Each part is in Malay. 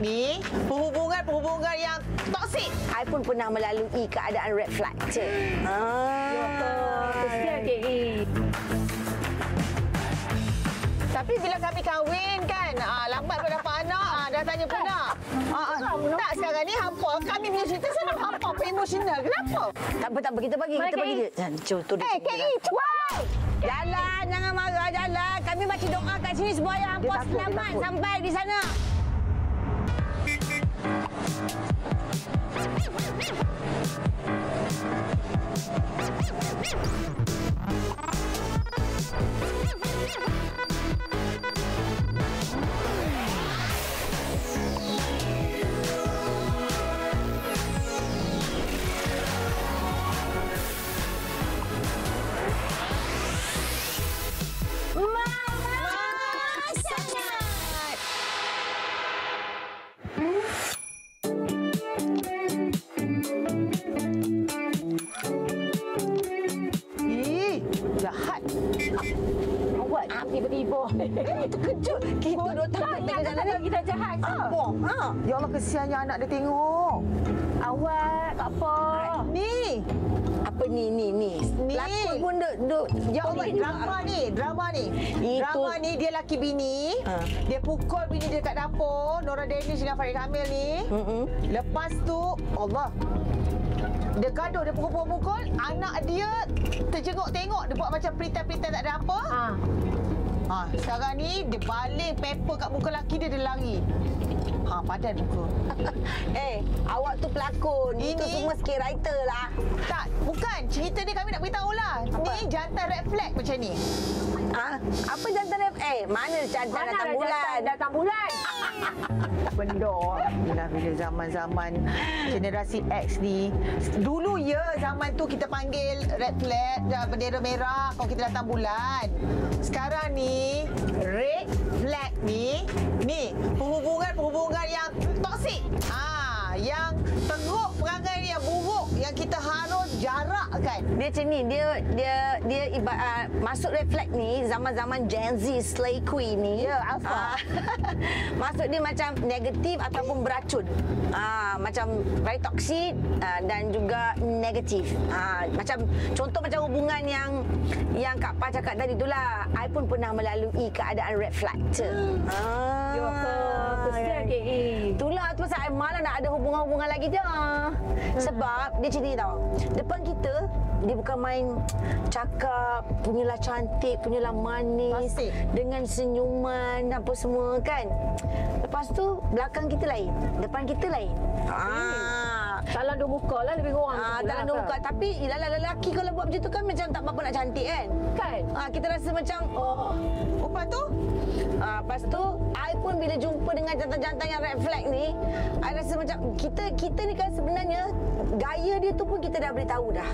ni perhubungan yang toksik. I pun pernah melalui keadaan red flag. Kesian KE. Tapi bila kami kahwin kan, lambat pun dapat anak, dah tanya pun nak. Tak, sekarang ni hampa kami punya cerita senang hampa pun emosional. Kenapa? Tak apa, kita bagi. Contoh dia. KE, cepat. Jalan, jangan marah, jalan. Kami baca doa kat sini semua yang hampa selamat sampai di sana. Jahat. Awak tiba-tiba. Terkejut. Kita dua tak Kalau kita jahat. Ya Allah, kesiannya anak dia tengok. Awak tak apa. Ni. apa ni. Pelakon pun duk Ya Allah, drama ni. Drama ni dia laki bini. Dia pukul bini dia kat dapur, Nora Danish dengan Farid Kamil ni. Lepas tu, Allah, dia gaduh, dia pukul-pukul. Anak dia terjenguk tengok. Dia buat macam pretend tak ada apa. Sekarang ni dia baling paper kat muka laki dia, dia lari. Padan muka. Awak tu pelakon. Itu semua scriptwriter lah. Tak, bukan. Cerita ni kami nak beritahu lah. Ni jantan red flag macam ni. Apa jantan red flag? Mana jantan datang bulan? Datang bulan. Benda. Bila zaman-zaman generasi X ni. Dulu zaman tu kita panggil red flag, bendera merah kalau kita datang bulan. Sekarang ni red flag ni perhubungan yang toksik. Yang teruk perangai yang buruk yang kita harus jarakkan. Dia macam ni, dia masuk red flag ni zaman-zaman Gen Z slay queen ni. Alpha. Masuk dia macam negatif ataupun beracun. Macam very toxic dan juga negatif. Macam contoh macam hubungan yang Kak Pa cakap tadi itulah. I pun pernah melalui keadaan red flag. Kesian KE. Itulah tu pasal I malah nak ada hubungan-hubungan lagi dah. Sebab dia macam ni tau. Depan kita dia bukan main cakap, punyalah cantik, punyalah manis, Pasti. dengan senyuman apa semua kan. Lepas tu belakang kita lain, depan kita lain. Salah dua muka lah lebih kurang. Dalam dua muka. Tapi lelaki kalau buat macam tu kan macam tak apa nak cantik kan. Kita rasa macam Lepas tu lepas tu I pun bila jumpa dengan jantan-jantan yang red flag ni, I rasa macam kita ni kan sebenarnya gaya dia tu pun kita dah beritahu dah.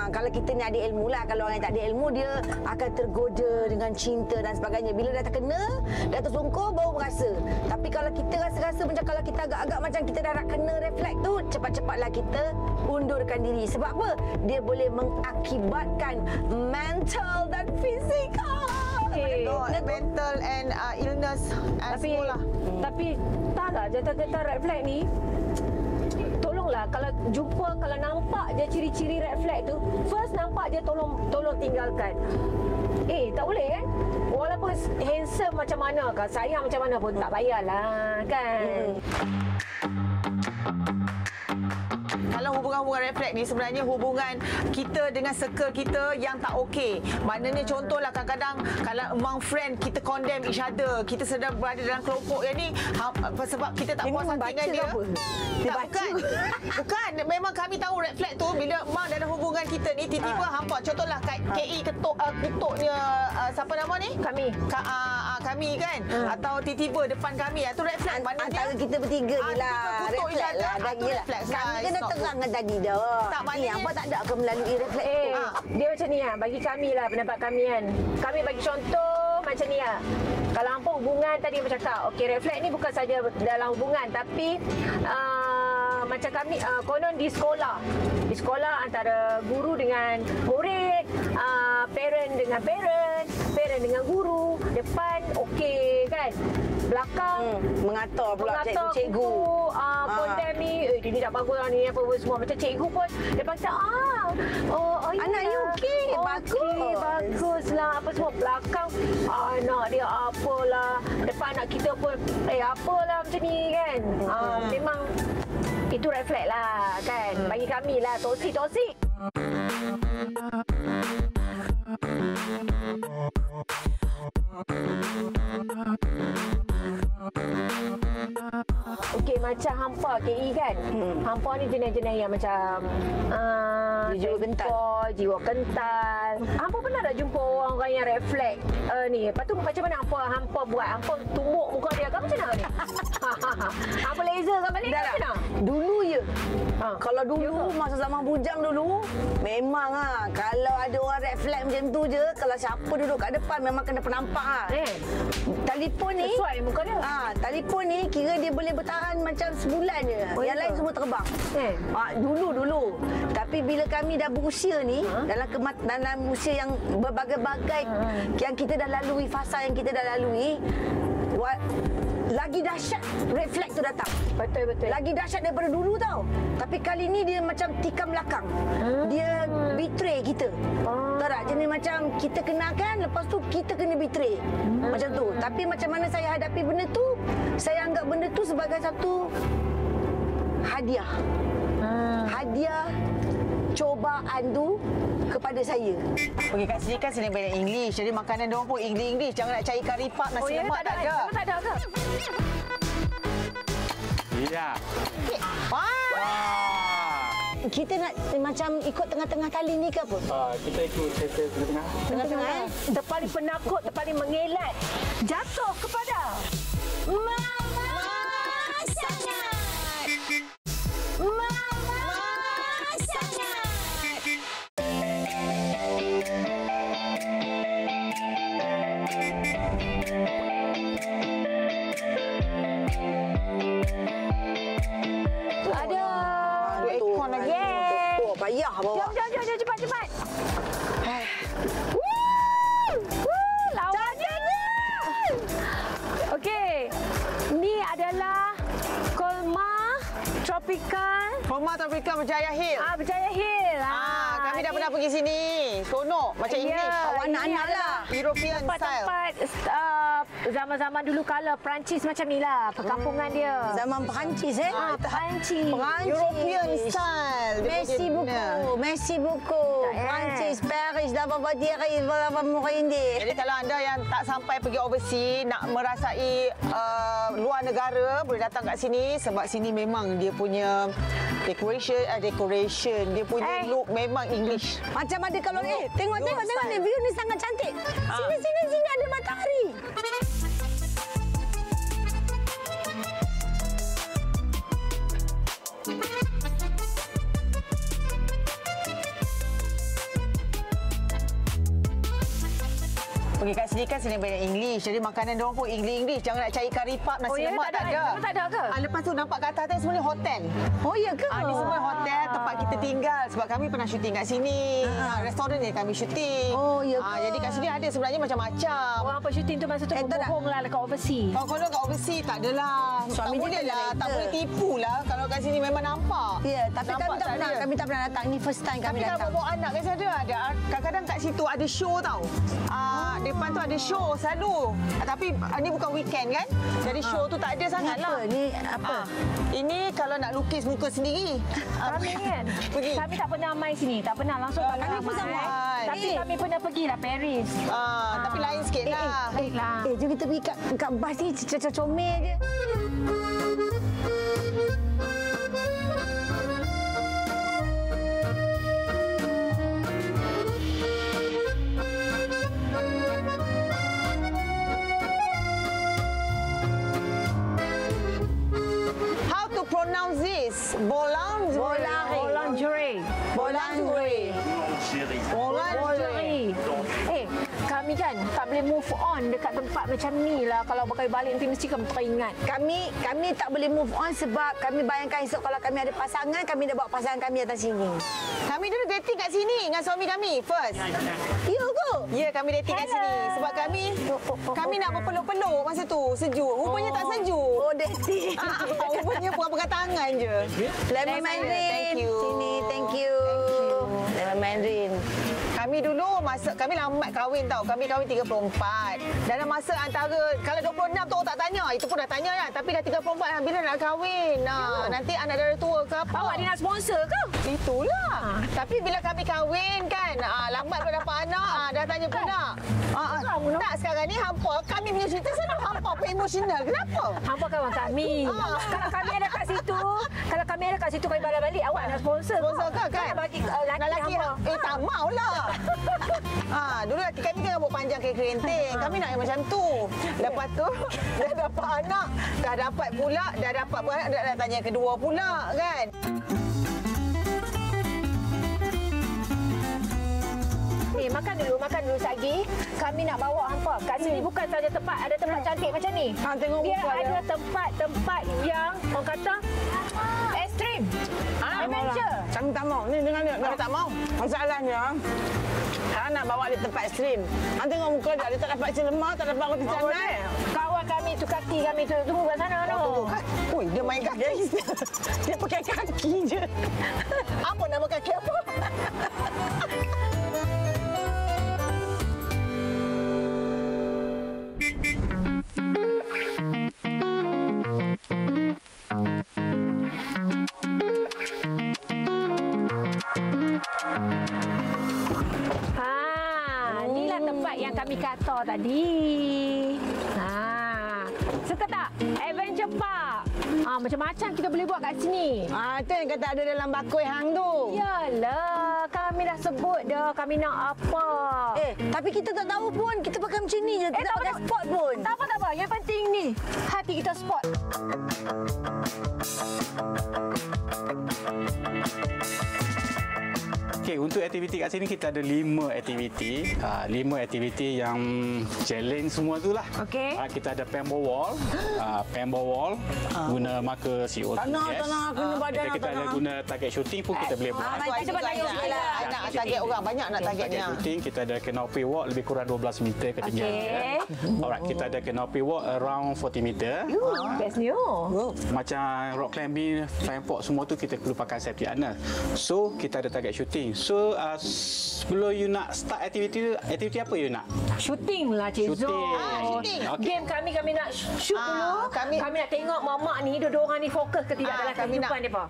Kalau kita ni ada ilmu lah. Kalau orang yang tak ada ilmu, dia akan tergoda dengan cinta dan sebagainya. Bila dah terkena, dah tersungkur, baru berasa. Tapi kalau kita rasa-rasa macam kalau kita agak-agak macam kita dah nak kena red flag tu, cepat-cepatlah kita undurkan diri. Sebab apa? Dia boleh mengakibatkan mental dan fizikal. mental and illness and semua lah. Tapi taklah jantan-jantan red flag ni, tolonglah kalau jumpa, kalau nampak je ciri-ciri red flag tu, first nampak je tolong tinggalkan. Tak boleh kan? Walaupun handsome macam mana kan, sayang macam mana pun tak payahlah kan. Kalau hubungan-hubungan red flag ni sebenarnya hubungan kita dengan circle kita yang tak okey. Maknanya contohlah kadang-kadang kalau among friend kita condemn each other, kita sedang berada dalam kelompok yang ni sebab kita tak puas hati dengan dia. Bukan. Memang kami tahu red flag tu bila mak dalam hubungan kita ni tiba-tiba hampa. Contohlah KE ketuknya siapa nama ni? Kami kan. Atau tiba-tiba depan kami. Itu red flag. Antara kita bertiga ni lah. Red flag lah. Kami kena terang dengan tadi dah. Tak, maknanya apa tak ada ke melalui red flag tu? Dia macam ni lah. Bagi kami lah pendapat kami kan. Kami bagi contoh macam ni lah. Kalau hampa hubungan tadi macam cakap, okey, red flag ni bukan saja dalam hubungan, tapi macam kami konon di sekolah antara guru dengan murid, parent dengan parent dengan guru, depan okey kan. belakang. Mengatur pula cikgu. Condemn ni, dia ni tak bagus lah ni, apa semua. Macam cikgu pun, dia kata, anak you okey, bagus lah, apa semua. Belakang, anak dia apalah. Depan anak kita pun, apalah macam ni kan. Memang, itu red flag lah kan. Bagi kami lah, toksik. Okey, macam hampa KE kan. Hampa ni jenis-jenis yang macam jiwa kental. Hampa pernah tak jumpa orang-orang yang red flag ni? Lepas tu macam mana hampa buat? Hampa tumbuk muka dia kan macam mana ni? Hampa laser kan balik kan macam mana? Dulu je. Kalau dulu masa zaman bujang dulu, memang kalau ada orang red flag macam tu je, kalau siapa duduk kat depan memang kena penampak Telefon ni sesuai muka dia. Telefon ni kira dia boleh bertahan macam sebulan je. Yang lain semua terbang. Dulu. Tapi bila kami dah berusia ni, dalam usia yang berbagai-bagai yang kita dah lalui, fasa yang kita dah lalui, lagi dahsyat red flag tu datang. Betul. Lagi dahsyat daripada dulu tau. Tapi kali ni dia macam tikam belakang. Dia betray kita. Tahu tak? Jenis macam kita kenalkan, lepas tu kita kena betray. Macam tu. Tapi macam mana saya hadapi benda tu, saya anggap benda tu sebagai satu hadiah. Hadiah cobaan tu kepada saya. Pergi kat sini kan sini banyak English. Jadi makanan diorang pun English. Jangan nak cari kari pap, nasi lemak tak ada. Tak ada ke? Ya. Kita nak macam ikut tengah-tengah tali ni ke apa? Kita ikut tengah-tengah. Tengah-tengah Terpaling penakut, terpaling mengelat. Jatuh kepada Mama sangat. Mama sangat. ada Ekor lagi. Payah bawa. Jom, cepat. Lawannya. Okey. Ni adalah Kolma Tropical Berjaya Hill. Berjaya Hill. Kami dah pernah pergi sini. Seronok. Macam English. Anak-anak lah. European style. Tempat zaman-zaman dulu kala Perancis macam ni lah perkampungan dia. Zaman Perancis Perancis. European style. Messi buku. Perancis, Paris, dah berapa diri, berapa murid. Jadi kalau anda yang tak sampai pergi overseas, nak merasai luar negara, boleh datang kat sini sebab sini memang dia punya decoration, dia punya look memang English. Macam ada kalau tengok ni view ni sangat cantik. Sini ada matahari. Pergi kat sini kan sini banyak English. Jadi makanan diorang pun English. Jangan nak cari kari pap, nasi lemak tak ada. Tak ada ke? Lepas tu nampak kat atas semua ni hotel. Oh ya ke? Ni semua hotel tempat kita tinggal sebab kami pernah syuting kat sini. Restoran ni kami syuting. Oh ya ke? Jadi kat sini ada sebenarnya macam-macam. Orang apa syuting tu masa tu berbohong lah dekat overseas. Kalau kat overseas tak adalah. Suami tak boleh dia lah. Tak boleh tipu lah kalau kat sini memang nampak. Ya, tapi kami tak pernah datang. Ni first time kami datang. Tapi kalau bawa anak kat sana ada. Kadang-kadang kat situ ada show tau. Depan tu ada show selalu. Tapi ni bukan weekend kan? Jadi show tu tak ada sangat lah. Ni apa? Ini kalau nak lukis muka sendiri. Kami kan? Pergi. Kami tak pernah main sini. Tak pernah langsung. kami pun sama. Tapi kami pernah pergi lah Paris. Tapi lain sikit lah. Jom kita pergi kat bas ni. Comel je. Pronounce this. Boulangerie. Kami kan tak boleh move on dekat tempat macam ni lah. Kalau bakal balik nanti mesti kami teringat. Kami tak boleh move on sebab kami bayangkan esok kalau kami ada pasangan, kami dah bawa pasangan kami datang sini. Kami dulu dating kat sini dengan suami kami first. Ya ke? Ya, kami dating kat sini. Sebab kami nak berpeluk-peluk masa tu. Sejuk. Rupanya tak sejuk. Oh, dating. Rupanya pegang tangan je. Lemon Mandarin. Thank you. Sini, thank you. Lemon Mandarin. Kami dulu kami lambat kahwin tau. Kami kahwin 34. Dalam masa antara kalau 26 tu orang tak tanya. Itu pun dah tanya kan. Tapi dah 34 bila nak kahwin. Nanti anak dara tua ke apa. Awak dia nak sponsor ke? Itulah. Tapi bila kami kahwin kan, lambat pun dapat anak, dah tanya pun nak. Tak, sekarang ni hampa kami punya cerita selalu hampa pun emosional. Kenapa? Hampa kawan kami. Kalau kami ada kat situ, kami balik awak nak sponsor. Sponsor ke kan? Nak bagi lelaki hampa. Tak maulah. Dulu lelaki kami kan rambut panjang ke kerenting. Kami nak yang macam tu. Lepas tu dah dapat anak, dah dapat pula, dah dapat beranak, dah tanya yang kedua pula kan. Makan dulu Sagi. Kami nak bawa hampa. Kat sini bukan saja ada tempat cantik macam ni. Tengok dia muka ada tempat yang orang kata ekstrim. Adventure. Kami tak mau. Ni dengar ni. Kami tak mau. Masalahnya, saya nak bawa dia tempat ekstrim. Nanti tengok muka dia. Dia tak dapat isi lemak, tak dapat roti canai. Kawan kami tu, kaki kami tu. Tunggu kat sana. Ui, dia main kaki. Dia pakai kaki je. Apa nama kaki apa? Inilah tempat yang kami kata tadi. Suka tak? Adventure Park. Macam-macam kita boleh buat kat sini. Itu yang kata ada dalam bakoi hang tu. Yalah, kami dah sebut dah kami nak apa. Tapi kita tak tahu pun. Kita pakai macam ni je. Kita tak pakai spot pun. Tak apa. Yang penting ni, hati kita spot. Okey, untuk aktiviti kat sini kita ada 5 aktiviti. 5 aktiviti yang challenge semua tu lah. Okey. Kita ada paintball wall. Paintball wall guna marker CO2 gas. Tanah. Kena badan Kita ada guna target shooting pun kita boleh buat. Kita buat target shooting lah. Nak target orang banyak nak targetnya. Target shooting kita ada canopy walk lebih kurang 12 meter ketinggian dia. Alright, kita ada canopy walk around 40 meter. Best new. Macam rock climbing, flying fox semua tu kita perlu pakai safety harness. So kita ada target shooting. So sebelum you nak start aktiviti apa you nak? Shooting lah Cik Zul. Shooting. Game kami nak shoot dulu. Kami nak tengok mamak ni, dua orang ni fokus ke tidak dalam kehidupan mereka.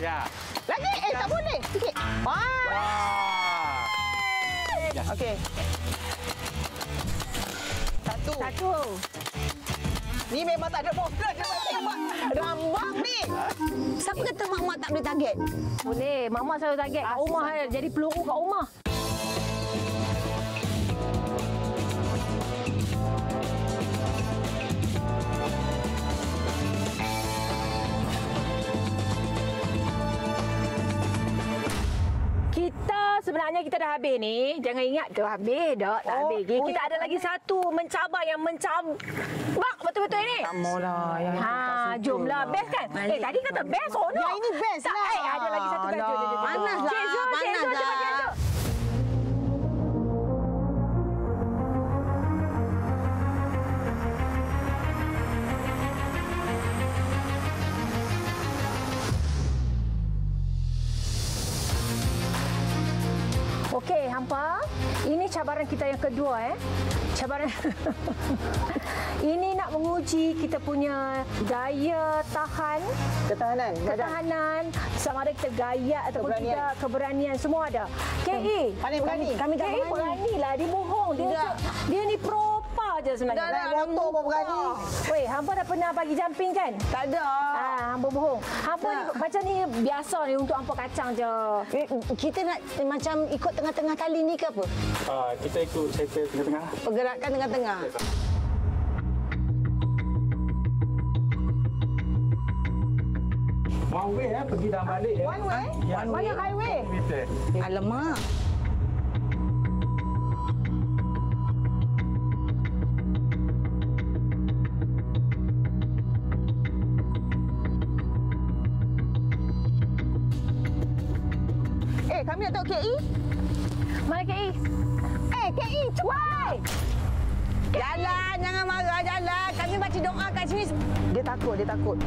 Ya. Lagi? Tak boleh. Sikit. Okey. Satu. Ni memang tak ada fokus. Dia tembak. Rambang ni. Siapa kata mak-mak tak boleh target? Boleh. Mamak selalu target kat rumah. Jadi peluru kat rumah. Sebenarnya kita dah habis ni. Jangan ingat dah habis dah. Tak habis. Kita ada lagi satu mencabar yang mencabak betul-betul ni. Tak maulah. Jomlah. Best kan? Tadi kata best no? Yang ini best lah. Ada lagi satu best. Panas lah. Cik Zul, cepat. Okey, hampa. Ini cabaran kita yang kedua Cabaran ini nak menguji kita punya daya tahan, ketahanan, sama ada kita gaya ataupun tidak, keberanian semua ada. KE, berani. Kami tak beranilah, dia bohong. Dia ni propa je sebenarnya. Dah motor pun berani. Weh, hampa dah pernah bagi jumping kan? Tak ada. Hampa bohong. Hampa ni, macam ni biasa ni untuk hampa kacang je. Kita nak macam ikut tengah-tengah tali ni ke apa? Kita ikut settle tengah-tengah. Pergerakan tengah-tengah. One way pergi dan balik. One way? Banyak highway. Alamak. nak tengok KI? Mana KI? KI, cepat. Jalan, jangan marah, jalan. Kami baca doa kat sini. Dia takut.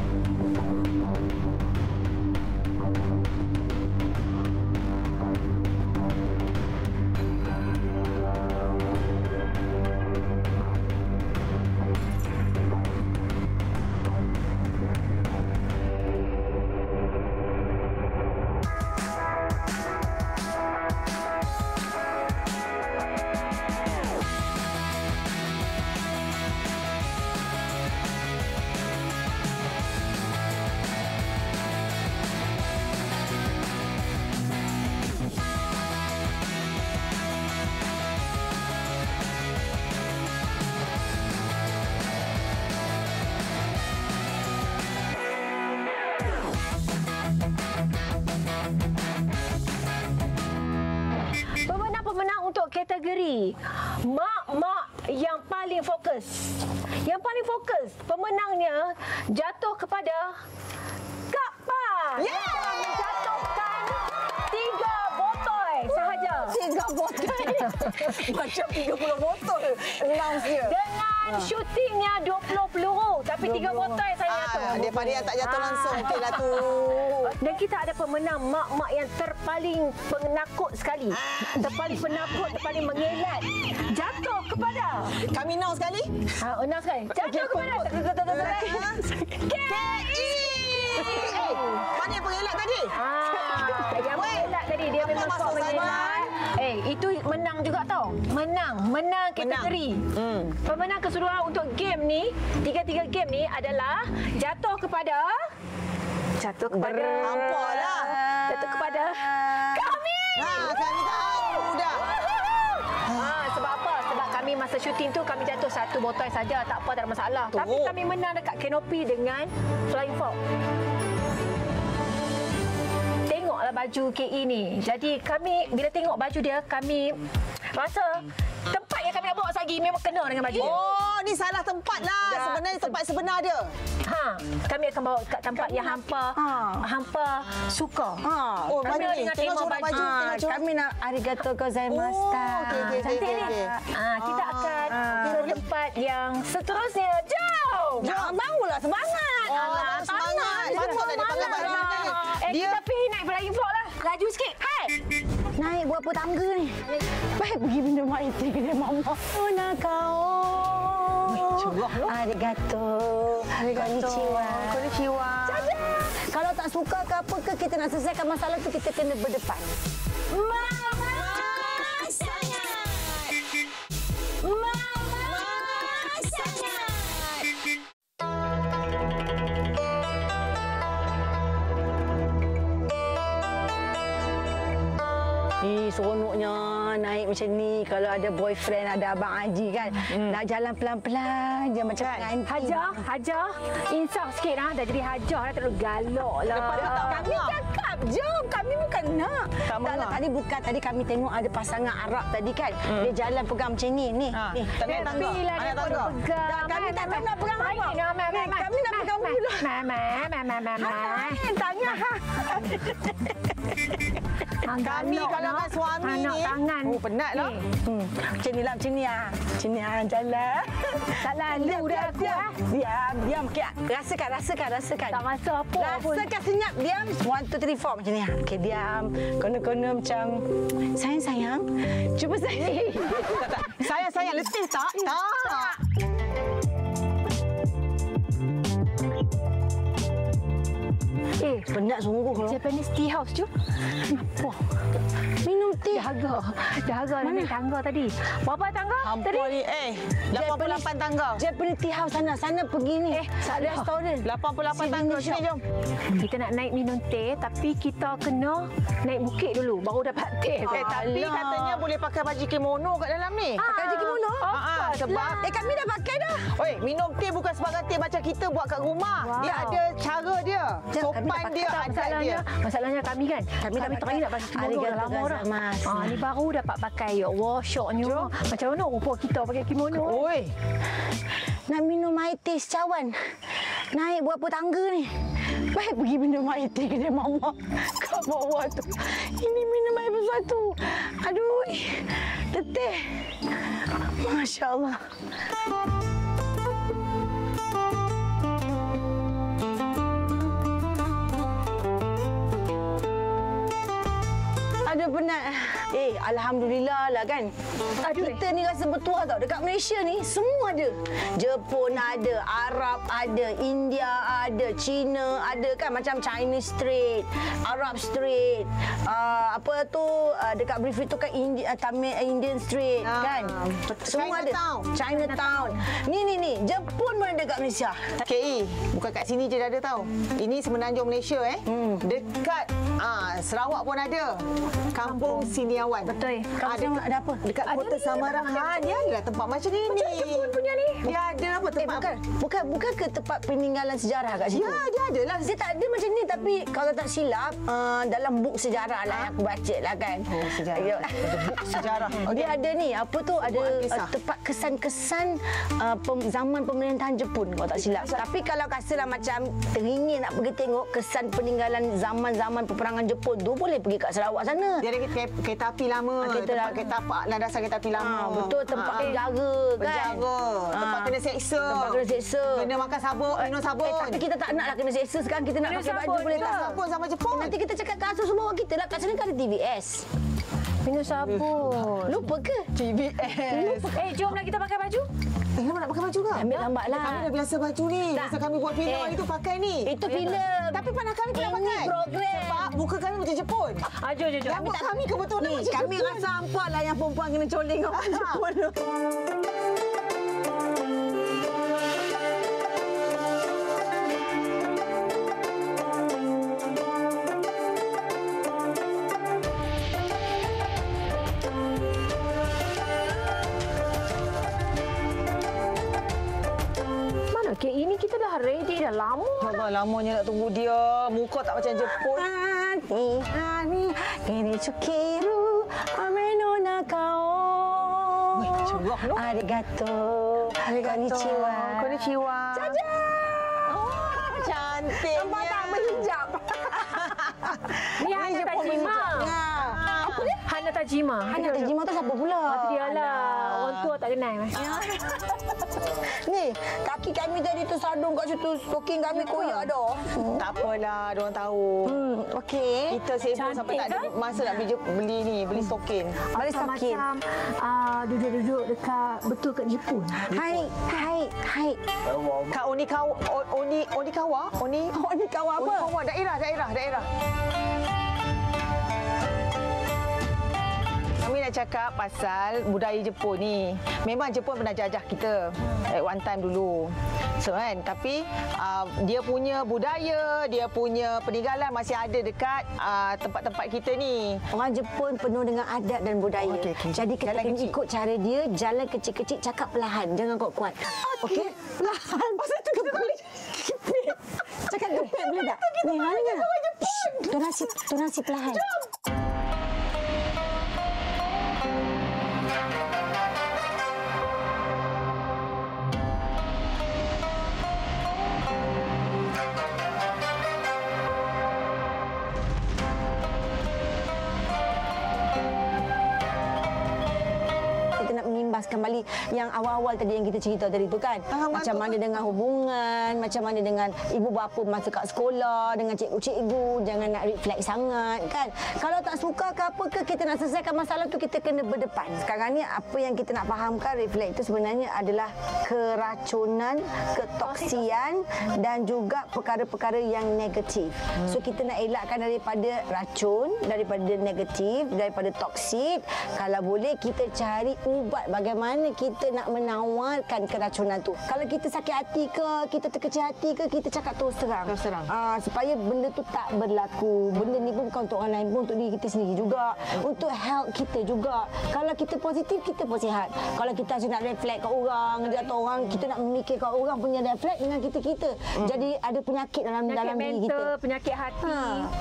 Pemenang untuk kategori mak-mak yang paling fokus. Yang paling fokus, pemenangnya jatuh kepada Kak Pa. Menjatuhkan 3 botol sahaja. 3 botol. Macam 30 botol. Announce-nya. Dengan syutingnya 20 peluru. Tapi 3 botol saya jatuh. Daripada yang tak jatuh langsung. Okeylah tu. Dan kita ada pemenang mak-mak yang terpaling penakut sekali. Terpaling penakut, terpaling mengelat. Jatuh kepada... Kami now sekali. Enam sekali. Jatuh kepada... KI! Mana yang pengelak tadi? Yang mengelak tadi. Dia memang sok mengelak. Itu menang juga tau. Menang kategori. Pemenang keseluruhan untuk game ni, 3 game ni adalah jatuh kepada... Jatuh kepada... Ampahlah. Jatuh kepada... Kami! Kami tahu dah. Sebab apa? Sebab kami masa syuting tu kami jatuh 1 botol saja, tak apa, tak ada masalah. Tapi kami menang dekat kanopi dengan Flying Fox. Tengoklah baju KI ni. Jadi kami bila tengok baju dia, kami rasa tempat yang kami nak bawa lagi memang kena dengan baju dia. Oh, ni salah tempat lah. Sebenarnya tempat sebenar dia. Kami akan bawa kat tempat yang hampa suka. Oh, kami mana ni? dengan Tengok tema baju. Kami nak arigatou gozaimashita. Cantik ni. Kita akan ke tempat yang seterusnya. Jom! Barulah semangat. Semangat. Patutlah dia pakai baju ni. Kita pergi naik Flying Fox lah. Laju sikit. Hai! Naik berapa tangga ni? Baik pergi minum air teh kedai mama. Nakao. Arigatou. Konnichiwa. Kalau tak suka ke apa ke, kita nak selesaikan masalah tu, kita kena berdepan. Mama sangat. Mama sangat. Seronoknya naik macam ni. Kalau ada boyfriend, ada Abang Haji kan. Nak jalan pelan-pelan je macam pengantin. Hajar. Insaf sikit lah. Dah jadi Hajar dah, terlalu galak lah. Kami cakap, jom. Kami bukan nak. Tak, tadi bukan. Tadi kami tengok ada pasangan Arab tadi kan. Dia jalan pegang macam ni. Tak naik tangga. Anak tangga. Kami tak nak pegang apa. Kami nak pegang dulu. Tanya. Kami kalau dengan suami ni. Tangan. Penat lah. Macam ni lah. Macam ni jalan. Tak lalu dah aku. Diam. Rasakan. Tak rasa apa pun. Rasakan senyap. Diam. 1, 2, 3, 4 macam ni. Okey, diam. Kono-kono macam sayang. Cuba sayang. Sayang. Letih tak? Tak. Penat sungguh lah. Japanese tea house tu. Wah. Minum teh. Dahaga naik tangga tadi. Berapa tangga tadi? Ni 88 tangga. Japanese tea house sana pergi ni. Restoran. 88 tangga. Sini jom. Kita nak naik minum teh, tapi kita kena naik bukit dulu baru dapat teh. Tapi katanya boleh pakai baju kimono kat dalam ni. Pakai baju kimono? Sebab kami dah pakai dah. Oi, minum teh bukan sebagai teh macam kita buat kat rumah. Dia ada cara dia. Sopan dia, adat dia. Masalahnya kami kan. Kami terakhir nak pakai kimono dah lama dah. Ni baru dapat pakai. Ya Allah, syoknya. Macam mana rupa kita pakai kimono? Oi. Nak minum air teh secawan. Naik berapa tangga ni? Baik pergi minum air teh kedai Mama kat bawah tu. Ini minum air besar tu. Aduh, letih. Masya Allah. Ada penat. Alhamdulillah lah kan. Kita ni rasa bertuah tau. Dekat Malaysia ni semua ada. Jepun ada, Arab ada, India ada, China ada kan. Macam Chinese Street, Arab Street. Dekat Brief itu kan Indian Street kan. Semua ada. Chinatown. Ni. Jepun pun ada kat Malaysia. KE, bukan kat sini je dah ada tau. Ini semenanjung Malaysia Dekat Sarawak pun ada. Kampung Siniawan. Betul. Ada apa? Dekat Kota Samarahan. Dia adalah tempat macam ini. Macam Jepun punya ni. Dia ada apa tempat? Bukan ke tempat peninggalan sejarah kat situ? Ya, dia ada lah. Dia tak ada macam ni tapi kalau tak silap dalam buk sejarah lah yang aku baca lah kan. Oh, sejarah. Ada buk sejarah. Dia ada ni, apa tu, ada tempat kesan-kesan zaman pemerintahan Jepun kalau tak silap. Tapi kalau rasalah macam teringin nak pergi tengok kesan peninggalan zaman-zaman peperangan Jepun tu, boleh pergi kat Sarawak sana. Dia ada kereta api lama. Kereta landasan kereta api lama. Betul, tempat penjara kan. Penjara. Tempat kena seksa. Kena makan sabun, minum sabun. Tapi kita tak nak lah kena seksa. Sekarang kita nak pakai baju boleh tak? Sabun sama Jepun. Nanti kita cakap kasus semua kita lah. Kat sana kan ada TVS. Minum sabun. Lupa ke? TVS. Jomlah kita pakai baju. Kenapa nak pakai baju ke? Ambil lambat lah. Kami dah biasa baju ni. Masa kami buat filem hari tu pakai ni. Itu filem. Tapi pandang kami tak pakai. Ini program. Sebab muka kami macam Jepun. Jom. Rambut kami kebetulan macam Kami Jepun. rasa hampa lah yang perempuan kena coling orang Jepun tu. Ini kita dah ready dah lama. Allah, lamanya nak tunggu dia. Muka tak macam Jepun. Ini Tsukiru ameno nakao. Cerah no. Arigato. Konnichiwa. Konnichiwa. Jaja. Cantik. Nampak tak berhijab? Ni Hana Tajima. Apa dia? Hana Tajima. Hana Tajima tu siapa pula? Dia lah. Orang tua tak kenal. Ni, kaki kami tadi tu sandung kat situ. Stoking kami koyak dah. Tak apalah, diorang tahu. Okey. Kita sibuk sampai tak ada masa nak beli stokin. Balik stokin. Macam duduk-duduk dekat betul kat Jepun. Hai. Kak Onikawa apa? Daerah. Kami nak cakap pasal budaya Jepun ni. Memang Jepun pernah jajah kita at one time dulu. So, kan? Tapi dia punya budaya, dia punya peninggalan masih ada dekat tempat-tempat kita ni. Orang Jepun penuh dengan adat dan budaya. Okey. Jadi kita Jalan kena kecil. ikut cara dia, jalan kecil-kecil, cakap perlahan. Jangan kuat-kuat. Okey? Perlahan. Pasal tu kita boleh Cakap gepet boleh tak? Ni, mana? Tonasi perlahan. Kembali yang awal-awal tadi yang kita cerita tadi tu kan. Macam mana dengan hubungan, macam mana dengan ibu bapa masa kat sekolah, dengan cikgu-cikgu, jangan nak reflect sangat kan. Kalau tak suka ke apa ke, kita nak selesaikan masalah tu, kita kena berdepan. Sekarang ni apa yang kita nak fahamkan, reflect itu sebenarnya adalah keracunan, ketoksian dan juga perkara-perkara yang negatif. So kita nak elakkan daripada racun, daripada negatif, daripada toksik. Kalau boleh kita cari ubat bagaimana kita nak menawarkan keracunan tu. Kalau kita sakit hati ke, kita terkecil hati ke, kita cakap terus terang. Supaya benda tu tak berlaku. Benda ni pun bukan untuk orang lain pun, untuk diri kita sendiri juga. Untuk health kita juga. Kalau kita positif, kita pun sihat. Kalau kita asyik nak reflect kat orang, atau orang, kita nak memikirkan orang punya reflect dengan kita-kita. Jadi ada penyakit dalam diri kita. Penyakit hati.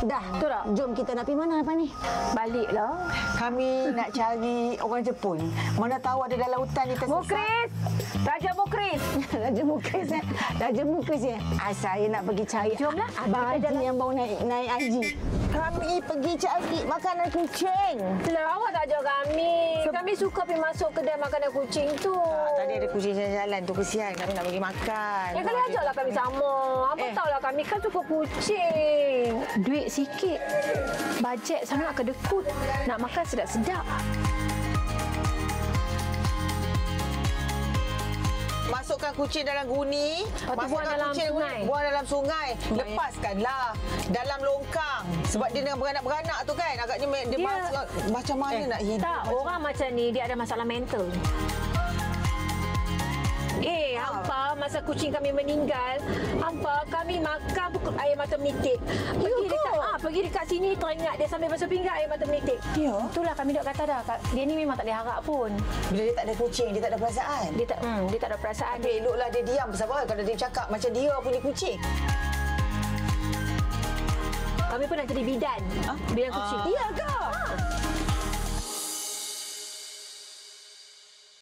Dah. Betul tak? Jom kita nak pergi mana lepas ni? Baliklah. Kami nak cari orang Jepun. Mana tahu ada dalam hutan ni tersesat. Mukris! Raja Mukris! Raja Mukris Raja Mukris ya. Saya nak pergi cari. Jomlah. Abang Haji yang baru naik Haji. Kami pergi cari makanan kucing. Lah, awak tak ajak kami. Kami suka pergi masuk kedai makanan kucing tu. Tadi ada kucing jalan-jalan tu, kesian kami nak bagi makan. Kali ajaklah kami sama. Abang tahulah kami kan suka kucing. Duit sikit. Bajet sangat kedekut. Nak makan sedap-sedap. Masukkan kucing dalam guni, buang dalam sungai. Buang dalam sungai. Lepaskanlah dalam longkang. Sebab dia dengan beranak-beranak tu kan, agaknya dia macam mana nak hidup. Tak, orang macam ni dia ada masalah mental. Hampa masa kucing kami meninggal, hampa kami makan pukul air mata menitik. Pergi dekat sini teringat dia sambil basuh pinggan air mata menitik. Ya. Itulah kami duk kata dah. Dia ni memang tak boleh harap pun. Bila dia tak ada kucing, dia tak ada perasaan. Dia tak ada perasaan. Tapi eloklah dia diam. Sebab kalau dia cakap macam dia punya kucing. Kami pernah jadi bidan. Bidan kucing. Iya ke?